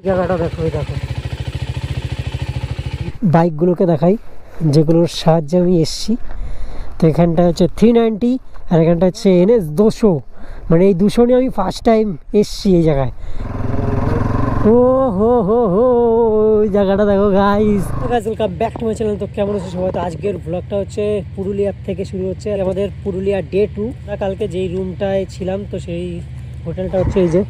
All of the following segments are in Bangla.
জায়গাটা দেখো, এই দেখো বাইকগুলোকে দেখাই যেগুলোর সাহায্যে আমি এসছি। তো এখানটা হচ্ছে 390 আর এখানটা হচ্ছে NS 200, মানে এই 200 নিয়ে আমি ফার্স্ট টাইম এসছি এই জায়গায়। ও হো হো হো, ওই জায়গাটা দেখো guys. Welcome back to my channel. তো কেমন আছে সবাই? তো আজকের ব্লগটা হচ্ছে পুরুলিয়ার থেকে শুরু হচ্ছে, আমাদের পুরুলিয়া ডে 2। কালকে যেই রুমটায় ছিলাম তো সেই হোটেলটা হচ্ছে এই যে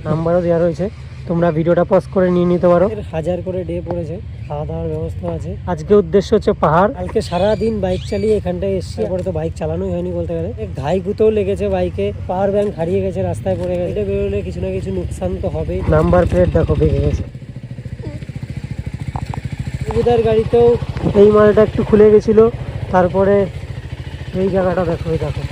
নাম্বারও দেওয়া রয়েছে, তোমরা ভিডিওটা পজ করে নিয়ে নিতে পারো। 1000 করে ডে পড়েছে, খাওয়া দাওয়ার ব্যবস্থা আছে। আজকে উদ্দেশ্য হচ্ছে পাহাড়। কালকে সারাদিন বাইক চালিয়ে এখানটায় এসছি, তারপরে তো বাইক চালানোই হয়নি বলতে গেলে। ঘাই গুঁতেও লেগেছে বাইকে, পাওয়ার ব্যাংক হারিয়ে গেছে, রাস্তায় পড়ে গেছে। এটা বেরোলে কিছু না কিছু নুকসান তো হবেই। নাম্বার প্লেট দেখো বেঁকে গেছে। সুবিধার গাড়িতেও এই মালটা একটু খুলে গেছিল। তারপরে এই জায়গাটা দেখো, এই দেখো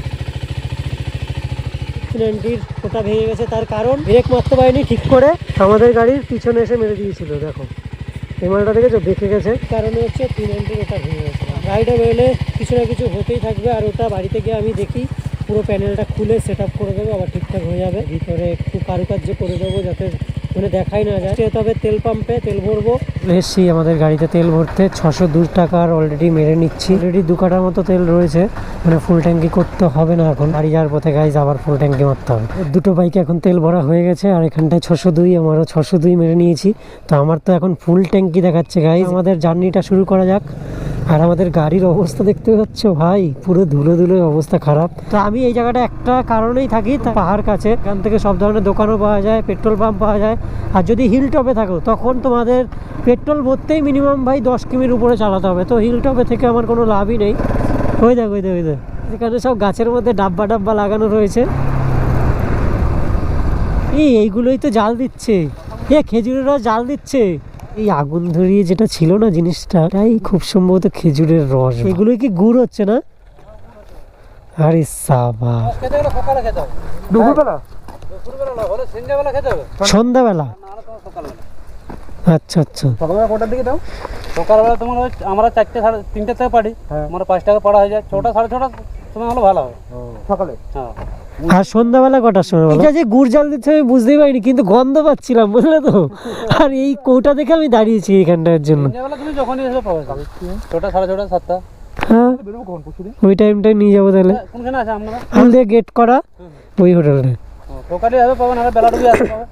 ওটা ভেঙে গেছে। তার কারণ ব্রেক মারতে পারেনি ঠিক করে, আমাদের গাড়ির পিছনে এসে মেরে দিয়েছিল। দেখো এই মালটা দেখেছো বেঁকে গেছে, কারণে হচ্ছে 390 ওটা ভেঙে গেছে। গাড়িটা বেরোলে কিছু না কিছু হতেই থাকবে। আর ওটা বাড়িতে গিয়ে আমি দেখি পুরো প্যানেলটা খুলে সেট আপ করে দেবো, আবার ঠিকঠাক হয়ে যাবে। ভিতরে একটু কারুকার্য করে দেবো যাতে মানে দেখাই না যায়। তবে তেল পাম্পে তেল ভরবো, এসছি আমাদের গাড়িতে তেল ভরতে। 602 টাকার অলরেডি মেরে নিচ্ছি। অলরেডি 2 কাটার মতো তেল রয়েছে, মানে ফুল ট্যাঙ্কি করতে হবে না এখন। বাড়ি যাওয়ার পথে গাইজ আবার ফুল ট্যাঙ্কি মারতে হবে। দুটো বাইকে এখন তেল ভরা হয়ে গেছে, আর এখানটায় 602, আমারও 602 মেরে নিয়েছি। তো আমার তো এখন ফুল ট্যাঙ্কি দেখাচ্ছে গাইজ। আমাদের জার্নিটা শুরু করা যাক। আর আমাদের গাড়ির অবস্থা দেখতে পাচ্ছ ভাই, পুরো ধুলো ধুলো অবস্থা খারাপ। তো আমি এই জায়গাটা একটা কারণেই থাকি, পাহাড় কাছে, এখান থেকে সব ধরনের দোকানও পাওয়া যায়, পেট্রোল পাম্প পাওয়া যায়। আর যদি হিল টপে থাকো তখন তোমাদের পেট্রোল ভরতেই মিনিমাম ভাই 10 কিমির উপরে চালাতে হবে। তো হিল টপে থেকে আমার কোনো লাভই নেই। ওই দেখ ওই দেখ ওই দেখ, এখানে সব গাছের মধ্যে ডাব্বা ডাব্বা লাগানো রয়েছে। এইগুলোই তো জাল দিচ্ছে, খেজুরের রস জাল দিচ্ছে। এই আগুন ধরিয়ে যেটা ছিল না জিনিসটা, তাই খুব সম্ভবত খেজুরের রস। এগুলোই কি গুড় হচ্ছে না? আরে সাবা, সন্ধ্যাবেলা? আচ্ছা আচ্ছা। সকালবেলা কটার দিকে দাও? সকালবেলা তোমার আমরা 4টে 3টে থেকে পারি, আমরা 5 টাকা পড়া হয়ে যায়। 6টা 6:30 সময় হলে ভালো হয় সকালে। হ্যাঁ, আর সন্ধ্যাবেলা কটার সময়? এটা যে গুড় জাল দিচ্ছে আমি বুঝতেই পারিনি, কিন্তু গন্ধ পাচ্ছিলাম, বুঝলে তো। আর এই কৌটা দেখে আমি দাঁড়িয়েছি এখানটার জন্য। সন্ধ্যাবেলা তুমি যখনই এসে পাবে, 6টা 6:30 7টা। হ্যাঁ, ওই টাইমটাই নিয়ে যাবো তাহলে। কোনখানে আছে আপনারা? ফুল দিয়ে গেট করা ওই হোটেলটা। সকালে আসবে পাবেন, আর বেলা ডুবে আসবে পাবে।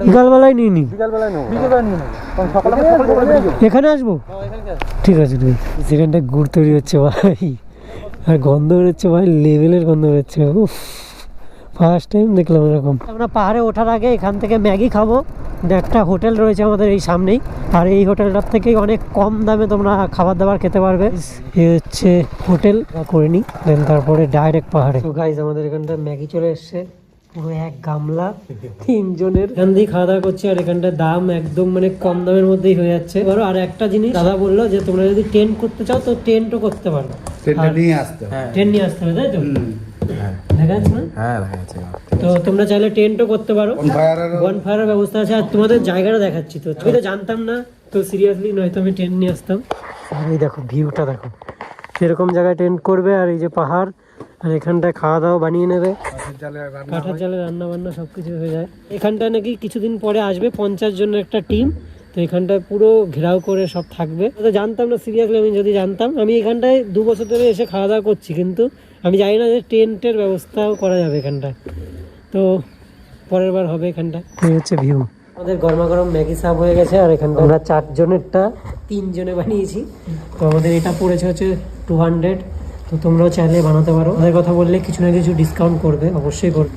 বিকালবেলায় নিয়ে নি, বিকালবেলায় নেব, বিকালবেলায় নিয়ে নেব, কারণ সকালে এখানে আসবো। এখানে ঠিক আছে ঠিক আছে। সেখানটা গুড় তৈরি হচ্ছে ভাই, আর গন্ধ বেরোচ্ছে ভাই, লেভেলের গন্ধ বেরোচ্ছে। উফ, ফার্স্ট টাইম দেখলাম এরকম। আমরা পাহাড়ে ওঠার আগে এখান থেকে ম্যাগি খাবো। একটা হোটেল রয়েছে আমাদের এই সামনেই, আর এই হোটেলটার থেকেই অনেক কম দামে তোমরা খাবার দাবার খেতে পারবে। এই হচ্ছে হোটেল, করে নি দেন তারপরে ডাইরেক্ট পাহাড়ে। তো গাইজ আমাদের এখানটা ম্যাগি চলে এসছে, পুরো 1 গামলা 3 জনের। এখান দিয়ে খাওয়া দাওয়া করছি, আর এখানটা দাম একদম মানে কম দামের মধ্যেই হয়ে যাচ্ছে। এবারও আর একটা জিনিস দাদা বললো যে তোমরা যদি টেন্ট করতে চাও তো টেন্টও করতে পারো। টেন্ট নিয়ে আসতে হবে, তাই তো? দেখা যাচ্ছে না? হ্যাঁ দেখা যাচ্ছে। তো তোমরা চাইলে টেন্টও করতে পারো, বনফায়ারের ব্যবস্থা আছে। আর তোমাদের জায়গাটা দেখাচ্ছি। তো আমি তো জানতাম না, তো সিরিয়াসলি নয়তো আমি টেন্ট নিয়ে আসতাম। আর এই দেখো ভিউটা দেখো, সেরকম জায়গায় টেন্ট করবে, আর এই যে পাহাড়, আর এখানটায় খাওয়া দাওয়া বানিয়ে নেবে। কাঠের জালে রান্না বান্না সবকিছু হয়ে যায়। এখানটায় নাকি কিছুদিন পরে আসবে 50 জনের একটা টিম, তো এখানটায় পুরো ঘেরাও করে সব থাকবে। তো জানতাম না সিরিয়াসলি, আমি যদি জানতাম। আমি এখানটায় 2 বছর ধরে এসে খাওয়া দাওয়া করছি, কিন্তু আমি জানি না যে টেন্টের ব্যবস্থাও করা যাবে এখানটায়। তো পরের বার হবে এখানটায়। এই হচ্ছে ভিউ। আমাদের গরমা গরম ম্যাগি সার্ভ হয়ে গেছে, আর এখানটা আমরা 4 জনেরটা 3 জনে বানিয়েছি। তো আমাদের এটা পড়েছে হচ্ছে 200। তো তোমরাও চাইলে বানাতে পারো, আমাদের কথা বললে কিছু না কিছু ডিসকাউন্ট করবে, অবশ্যই করবে।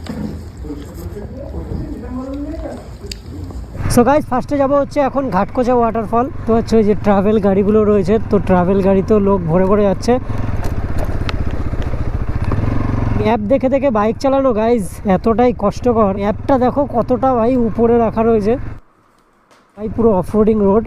সো গাইস, ফার্স্টে যাবো হচ্ছে এখন ঘাটকোচা ওয়াটারফল। তো হচ্ছে ওই যে ট্রাভেল গাড়িগুলো রয়েছে, তো ট্রাভেল গাড়িতেও লোক ভরে ভরে যাচ্ছে। অ্যাপ দেখে দেখে বাইক চালানো গাইজ এতটাই কষ্টকর। অ্যাপটা দেখো কতটা ভাই উপরে রাখা রয়েছে ভাই, পুরো অফরোডিং রোড,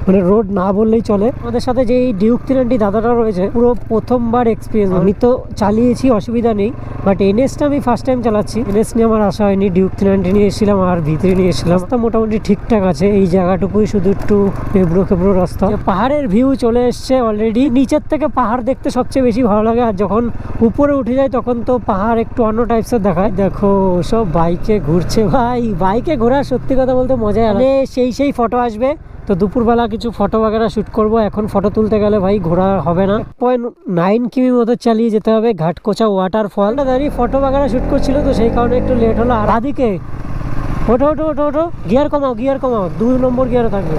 মানে রোড না বললেই চলে। আমাদের সাথে যে এই ডিউক 390 দাদাটা রয়েছে, পুরো প্রথমবার এক্সপিরিয়েন্স। আমি তো চালিয়েছি, অসুবিধা নেই, বাট এনএসটা আমি ফার্স্ট টাইম চালাচ্ছি। এনএস নিয়ে আমার আশা হয়নি, ডিউক 390 নিয়ে এসেছিলাম, আর ভিতরে নিয়ে এসেছিলাম। রাস্তা মোটামুটি ঠিকঠাক আছে, এই জায়গাটুকুই শুধু একটু এবড়ো খেবড়ো রাস্তা। পাহাড়ের ভিউ চলে এসছে অলরেডি। নিচের থেকে পাহাড় দেখতে সবচেয়ে বেশি ভালো লাগে, আর যখন উপরে উঠে যায় তখন তো পাহাড় একটু অন্য টাইপসের দেখায়। দেখো সব বাইকে ঘুরছে ভাই, বাইকে ঘোরার সত্যি কথা বলতে মজাই আলাদা। সেই ফটো আসবে, তো দুপুরবেলা কিছু ফটো বাগেরা শ্যুট করবো। এখন ফটো তুলতে গেলে ভাই ঘোরা হবে না, 0.9 কিমি মতো চালিয়ে যেতে হবে ঘাটকোচা ওয়াটারফল। দাঁড়িয়ে ফটো বাগেরা শ্যুট করছিল, তো সেই কারণে একটু লেট হলো। আর আদিকে ওঠো ওঠো ওঠো ওঠো, গিয়ার কমাও, গিয়ার কমাও, 2 নম্বর গিয়ারে থাকবে।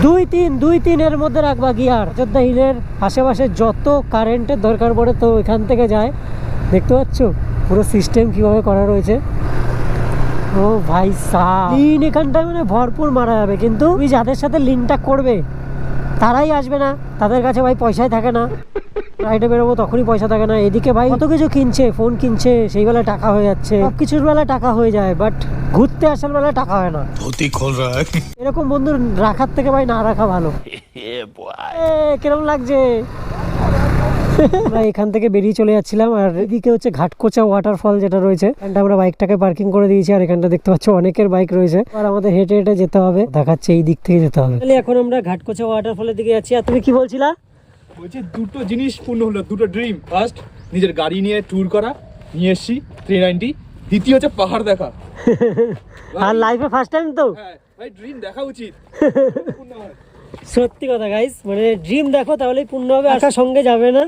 2-3 এর মধ্যে রাখবা গিয়ার। অযোধ্যা হিলের আশেপাশে যত কারেন্টের দরকার পড়ে তো এখান থেকে যায়, দেখতে পাচ্ছ পুরো সিস্টেম কিভাবে করা রয়েছে। ও ভাই সাহ, লিন এখানটায় মানে ভরপুর মারা যাবে, কিন্তু ওই যাদের সাথে লিনটা করবে তারাই আসবে না, তাদের কাছে ভাই পয়সাই থাকে না। রাইডে বেরোবো তখনই পয়সা থাকে না। এদিকে ভাই কত কিছু কিনছে, ফোন কিনছে, সেই বেলায় টাকা হয়ে যাচ্ছে, সব কিছুর বেলায় টাকা হয়ে যায়, বাট ঘুরতে আসার বেলায় টাকা হয় না। এরকম বন্ধু রাখার থেকে ভাই না রাখা ভালো। কিরম লাগছে? আমরা এখান থেকে বেরিয়ে চলে যাচ্ছিলাম, আর এদিকে হচ্ছে ঘাটকোচা ওয়াটারফল যেটা রয়েছে, এখানটা আমরা বাইকটাকে পার্কিং করে দিয়েছি। আর এখানটা দেখতে পাচ্ছ অনেকের বাইক রয়েছে, আর আমাদের হেঁটে হেঁটে যেতে হবে, দেখাচ্ছে এই দিক থেকে যেতে হবে। এখন আমরা ঘাটকোচা ওয়াটারফলের দিকে যাচ্ছি। আর তুমি কি বলছিলা? বলছি দুটো জিনিস পূর্ণ হলো, দুটো ড্রিম। ফার্স্ট নিজের গাড়ি নিয়ে ট্যুর করা, নিয়ে এসছি 390। দ্বিতীয় হচ্ছে পাহাড় দেখা। আর লাইফে ফার্স্ট টাইম তো হ্যাঁ ভাই, ড্রিম দেখা উচিত। সত্যি কথা গাইস, মানে ড্রিম দেখো তাহলেই পূর্ণ হবে। আশা সঙ্গে যাবে না,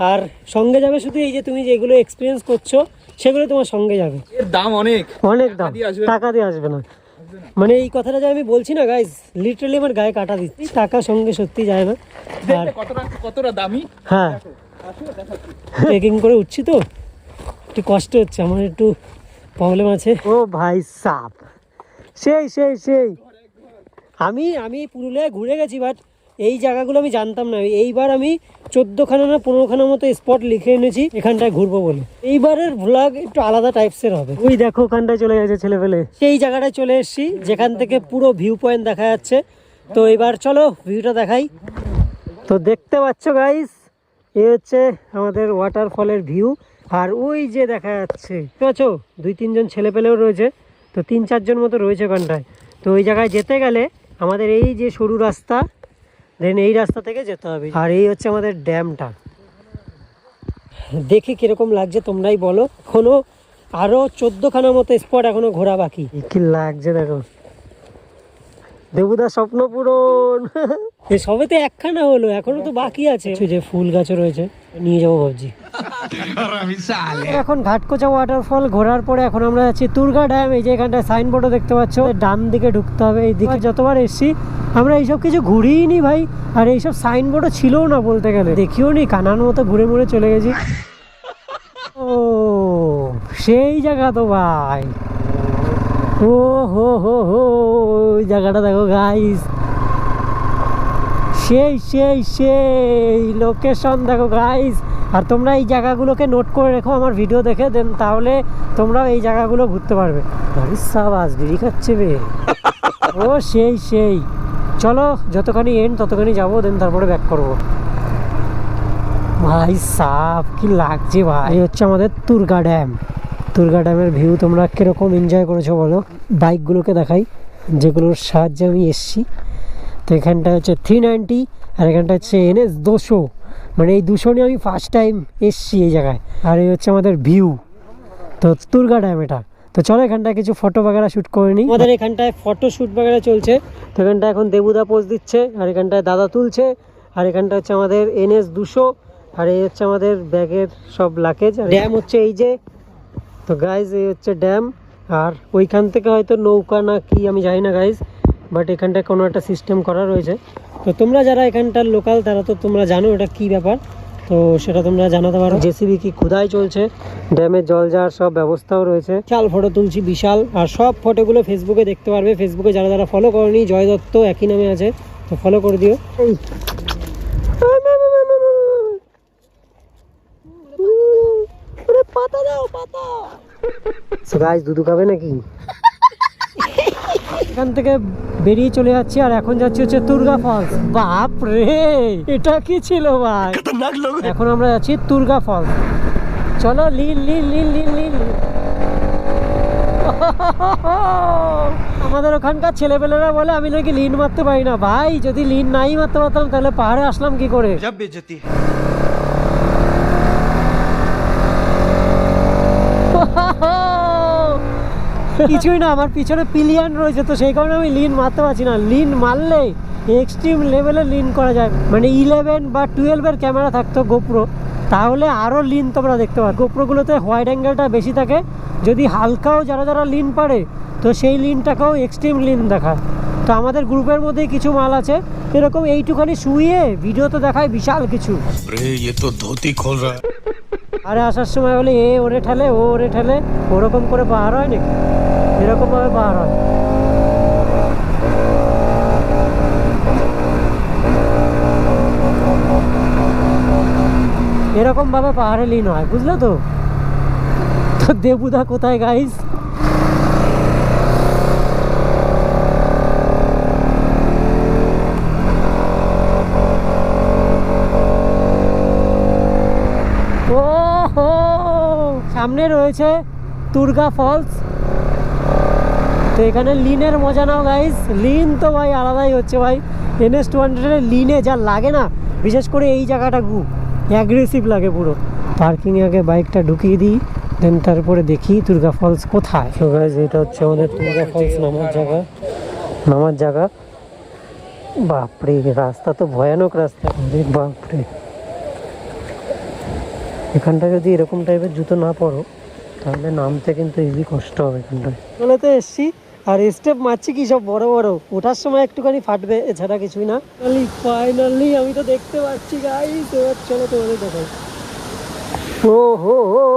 আর সঙ্গে যাবে শুধু এই যে তুমি যেগুলো এক্সপিরিয়েন্স করছো সেগুলো তোমার সঙ্গে যাবে। এর দাম অনেক অনেক দাম, দিয়ে আসবে না। টাকা দিয়ে আসবে না। মানে এই কথাটা যে আমি বলছি না গাইস, লিটারালি আমার গায়ে কাটা দিচ্ছি, টাকা সঙ্গে সত্যি যায় না। আর কতটা দামি। হ্যাঁ, ট্রেকিং করে উঠছি তো একটু কষ্ট হচ্ছে, আমার একটু প্রবলেম আছে। ও ভাই সাপ, সেই সেই সেই আমি পুরুলিয়ায় ঘুরে গেছি, বাট এই জায়গাগুলো আমি জানতাম না। এইবার আমি 14খানা না 15খানা মতো স্পট লিখে এনেছি এখানটায় ঘুরবো বলে। এইবারের ভ্লগ একটু আলাদা টাইপসের হবে। ওই দেখো ওখানটায় চলে গেছে ছেলে পেলে, সেই জায়গাটায় চলে এসেছি যেখান থেকে পুরো ভিউ পয়েন্ট দেখা যাচ্ছে। তো এবার চলো ভিউটা দেখাই। তো দেখতে পাচ্ছ গাইস, এই হচ্ছে আমাদের ওয়াটারফলের ভিউ। আর ওই যে দেখা যাচ্ছে, ঠিক আছে, 2-3 জন ছেলে পেলেও রয়েছে, তো 3-4 জন মতো রয়েছে ওখানটায়। তো ওই জায়গায় যেতে গেলে আমাদের এই যে সরু রাস্তা, দেন এই রাস্তা থেকে যেতে হবে। আর এই হচ্ছে আমাদের ড্যামটা, দেখে কিরকম লাগছে তোমরাই বলো। এখনো আরো 14খানা মতো স্পট এখনো ঘোরা বাকি। কি লাগছে দেখো, দেবুদার স্বপ্ন পূরণ। সবে তো 1খানা হলো, এখনো তো বাকি আছে। যে ফুল গাছও রয়েছে, নিয়ে যাবো ভাবছি। এখন ঘাটকোচা ওয়াটারফল ঘোরার পরে এখন আমরা যাচ্ছি তুর্গা ড্যাম। এই যে এখানটায় সাইনবোর্ডও দেখতে পাচ্ছ, ডান দিকে ঢুকতে হবে। এই দিকে যতবার এসছি আমরা এইসব কিছু ঘুরিই নি ভাই, আর এইসব সাইনবোর্ডও ছিলও না বলতে গেলে, দেখিও নি, কানার মতো ঘুরে মুড়ে চলে গেছি। ও সেই জায়গা তো ভাই, ও হো হো হো, ওই জায়গাটা দেখো গাইস, সেই সেই সেই লোকেশন দেখো গাইস। আর তোমরা এই জায়গাগুলোকে নোট করে রেখো আমার ভিডিও দেখে, দেন তাহলে তোমরা এই জায়গাগুলো ঘুরতে পারবে। গাড়ির সাবাস বিড়ি খাচ্ছে বে। ও সেই সেই, চলো যতখানি এন্ড ততখানি যাবো, দেন তারপরে ব্যাক করবো। ভাই সাপ কি লাগছে ভাই। এই হচ্ছে আমাদের তুর্গা ড্যাম। তুর্গা ড্যামের ভিউ তোমরা কিরকম এনজয় করেছো বলো। বাইকগুলোকে দেখাই যেগুলোর সাহায্যে আমি এসছি। তো এখানটা হচ্ছে 390, আর এখানটা হচ্ছে NS 200। মানে এই 200 নিয়ে আমি ফার্স্ট টাইম এসছি এই জায়গায়। আর এই হচ্ছে আমাদের ভিউ, তো তুর্গা ড্যাম এটা। তো চলো এখানটায় কিছু ফটো বাগেরা শ্যুট করে নিই। আমাদের এখানটায় ফটো শ্যুট বাগেরা চলছে। তো এখানটা এখন দেবুদা পোজ দিচ্ছে, আর এখানটায় দাদা তুলছে, আর এখানটা হচ্ছে আমাদের NS 200, আর এই হচ্ছে আমাদের ব্যাগের সব লাকেজ। আর ড্যাম হচ্ছে এই যে। তো গাইজ এই হচ্ছে ড্যাম, আর ওইখান থেকে হয়তো নৌকা না কি আমি জানি না গাইজ, বাট এখানটায় কোনো একটা সিস্টেম করা রয়েছে। তো তোমরা যারা এখানটার লোকাল তারা তো তোমরা জানো এটা কি ব্যাপার, তো সেটা তোমরা জানাতে পারো। জেসিবি কি খুদাই চলছে, ড্যামের জল যাওয়ার সব ব্যবস্থাও রয়েছে। বিশাল ফটো তুলছি বিশাল, আর সব ফটোগুলো ফেসবুকে দেখতে পারবে। ফেসবুকে যারা যারা ফলো করনি, জয় দত্ত একই নামে আছে, তো ফলো করে দিও। পাতা দাও পাতা। সো গাইস দুধু খাবে নাকি? এখান থেকে বেরিয়ে চলে যাচ্ছি, আর এখন যাচ্ছি হচ্ছে তুর্গা ফলস। বাপ রে, এটা কি ছিল ভাই, এখন আমরা যাচ্ছি তুর্গা ফলস। চলো লিন লিন লিন লিন লিন। আমাদের ওখানকার ছেলেপেলেরা বলে আমি নাকি লিন মারতে পারি না। ভাই যদি লিন নাই মারতে পারতাম তাহলে পাহাড়ে আসলাম কি করে। কিছুই না, আমার পিছনে পিলিয়ান রয়েছে, তো সেই কারণে আমি লিন মারতে পারছি না। লিন মারলে এক্সট্রিম লেভেলে লিন করা যায়, মানে 11 বা 12-এর ক্যামেরা থাকতো গোপ্রো, তাহলে আরও লিন তোমরা দেখতে পারো। গোপ্রোগুলোতে হোয়াইড অ্যাঙ্গেলটা বেশি থাকে, যদি হালকাও যারা যারা লিন পারে তো সেই লিনটাকেও এক্সট্রিম লিন দেখায়। তো আমাদের গ্রুপের মধ্যেই কিছু মাল আছে এরকম এইটুখানি শুয়ে ভিডিও তো দেখায় বিশাল কিছু। আরে আসার সময় হলে এ ওরে ঠেলে, ও ওরে ঠেলে, ওরকম করে পাহাড় হয় নাকি? এরকমভাবে পাহাড় হয়। এরকমভাবে পাহাড়ে লিন হয়, বুঝলে তো? তো দেবুদা কোথায় গাইস? সামনে রয়েছে তুর্গা ফলস। তো এখানে লিনের মজা নাও গাইস। লিন তো ভাই আলাদাই হচ্ছে ভাই। NS200 লিনে যা লাগে না, বিশেষ করে এই জায়গাটা অ্যাগ্রেসিভ লাগে পুরো। পার্কিংয়ে আগে বাইকটা ঢুকিয়ে দিই, দেন তারপরে দেখি দুর্গা ফলস কোথায়। তো গাইস এটা হচ্ছে আমাদের দুর্গা ফলস নামার জায়গা। বাপরে, রাস্তা তো ভয়ানক রাস্তা, বাপরে। এখানটা যদি এরকম টাইপের জুতো না পরো তাহলে নামতে কিন্তু ইজি কষ্ট হবে। এখানটায় চলে তো এসছি, আর স্টেপ মারছি কি সব বড় বড়, ওঠার সময় একটুখানি ফাটবে, এছাড়া কিছুই না। ফাইনালি আমি তো দেখতে পাচ্ছি গাইস। এবার চলো তোমাদের দেখাই। ও হো হো,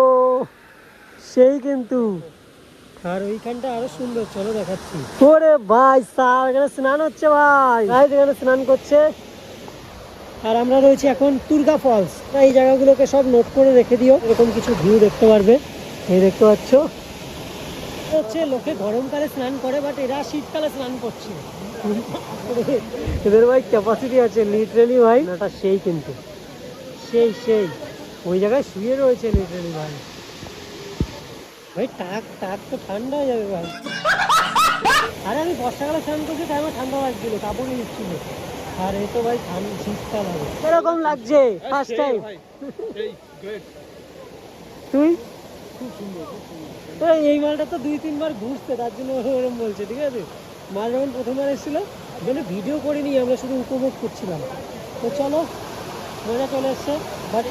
সেই কিন্তু। আর ওইখানটা আরো সুন্দর, চলো দেখাচ্ছি। ওরে ভাই স্যার, এখানে স্নান হচ্ছে ভাই, এখানে স্নান করছে। আর আমরা রয়েছি এখন তুর্গা ফলস। এই জায়গাগুলোকে সব নোট করে রেখে দিও, এরকম কিছু ভিউ দেখতে পারবে। এই দেখতে পাচ্ছ হচ্ছে লোকে গরমকালে স্নান করে, বাট এরা শীতকালে স্নান করছে। এদের ভাই ক্যাপাসিটি আছে লিটারেলি ভাই। এটা সেই কিন্তু সেই ওই জায়গায় শুয়ে রয়েছে লিটারেলি ভাই। ভাই টাক তো ঠান্ডা হয়ে যাবে ভাই। আরে আমি বর্ষাকালে স্নান করছি, তাই আমার ঠান্ডা লাগছিল, কাপড় নিচ্ছিল। আর এই তো ভাই শীতকাল হবে। এরকম লাগছে ফার্স্ট টাইম। তুই এই মালটা তো 2-3 বার ঘুরছে, তার জন্য ওরকম বলছে, ঠিক আছে? মাল যখন প্রথমবার এসেছিল মানে ভিডিও করিনি, আমরা শুধু উপভোগ করছিলাম। তো চলো, মজা চলে এসছে। বাট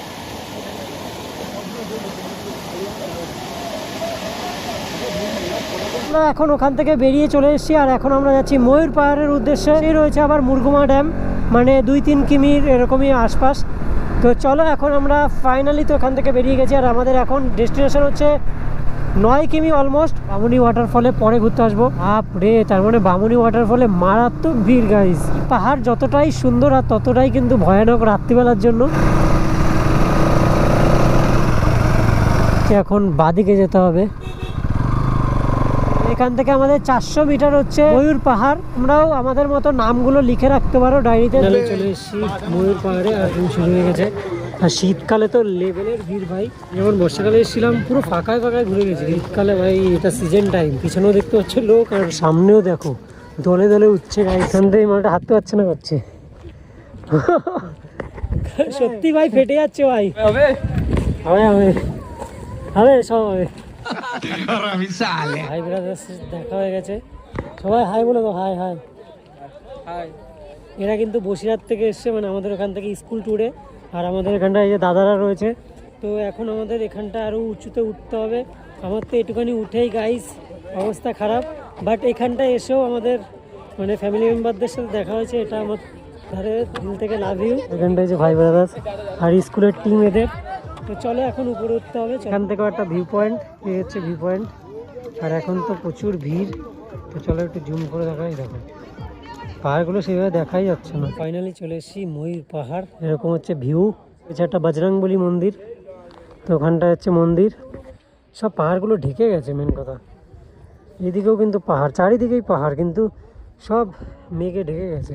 আমরা এখন ওখান থেকে বেরিয়ে চলে এসেছি, আর এখন আমরা যাচ্ছি ময়ূর পাহাড়ের উদ্দেশ্যে। এই রয়েছে আবার মুরগুমা ড্যাম, মানে 2-3 কিমির এরকমই আশপাশ। তো চলো, এখন আমরা ফাইনালি তো এখান থেকে বেরিয়ে গেছি, আর আমাদের এখন ডেস্টিনেশন হচ্ছে 9 কিমি অলমোস্ট। বামুনি ওয়াটারফলে পরে ঘুরতে আসবো। বাপরে, তার মানে বামুনি ওয়াটারফলে মারাত্মক ভিড় গাইস। পাহাড় যতটাই সুন্দর আর ততটাই কিন্তু ভয়ানক রাত্রিবেলার জন্য। এখন বাদিকে যেতে হবে। এখান থেকে আমাদের 400 মিটার হচ্ছে ময়ূর পাহাড়। আমরাও আমাদের মতো নামগুলো লিখে রাখতে পারো ডায়েরিতে। চলে এসেছি ময়ূর পাহাড়ে, আর শুরু হয়ে গেছে। আর শীতকালে তো লেভেলের ভিড় ভাই। যেমন বর্ষাকালে এসেছিলাম পুরো ফাঁকায় ঘুরে গেছি, শীতকালে ভাই এটা সিজন টাইম। পিছনেও দেখতে পাচ্ছে লোক, আর সামনেও দেখো দলে দলে উঠছে গাই। এখান থেকে মালটা হাঁটতে পারছে না, পাচ্ছে সত্যি ভাই, ফেটে যাচ্ছে ভাই। হবে সব হবে। হাই ব্রাদার্স দেখা হয়ে গেছে, সবাই হাই বলে তো। High high high. এরা কিন্তু বসিরহাট থেকে এসছে, মানে আমাদের ওখান থেকে স্কুল ট্যুরে। আর আমাদের এখানটা এই যে দাদারা রয়েছে। তো এখন আমাদের এখানটা আরও উঁচুতে উঠতে হবে। আমার তো একটুখানি উঠেই গাইস অবস্থা খারাপ, বাট এখানটা এসেও আমাদের মানে ফ্যামিলি মেম্বারদের সাথে দেখা হয়েছে, এটা আমার ধারে দিল থেকে লাভ ইউ। এখানটায় যে ভাই ব্রাদার্স আর স্কুলের টিম এদের। তো চলো এখন উপরে উঠতে হবে। এখান থেকেও একটা ভিউ পয়েন্ট, এই হচ্ছে ভিউ পয়েন্ট। আর এখন তো প্রচুর ভিড়, তো চলো একটু জুম করে দেখাই। দেখো পাহাড়গুলো সেভাবে দেখাই যাচ্ছে না। ফাইনালি চলে এসেছি ময়ূর পাহাড়। এরকম হচ্ছে ভিউ। হচ্ছে একটা বজরংবলী মন্দির, তো ওখানটা হচ্ছে মন্দির। সব পাহাড়গুলো ঢেকে গেছে, মেন কথা। এদিকেও কিন্তু পাহাড়, চারিদিকেই পাহাড়, কিন্তু সব মেঘে ঢেকে গেছে।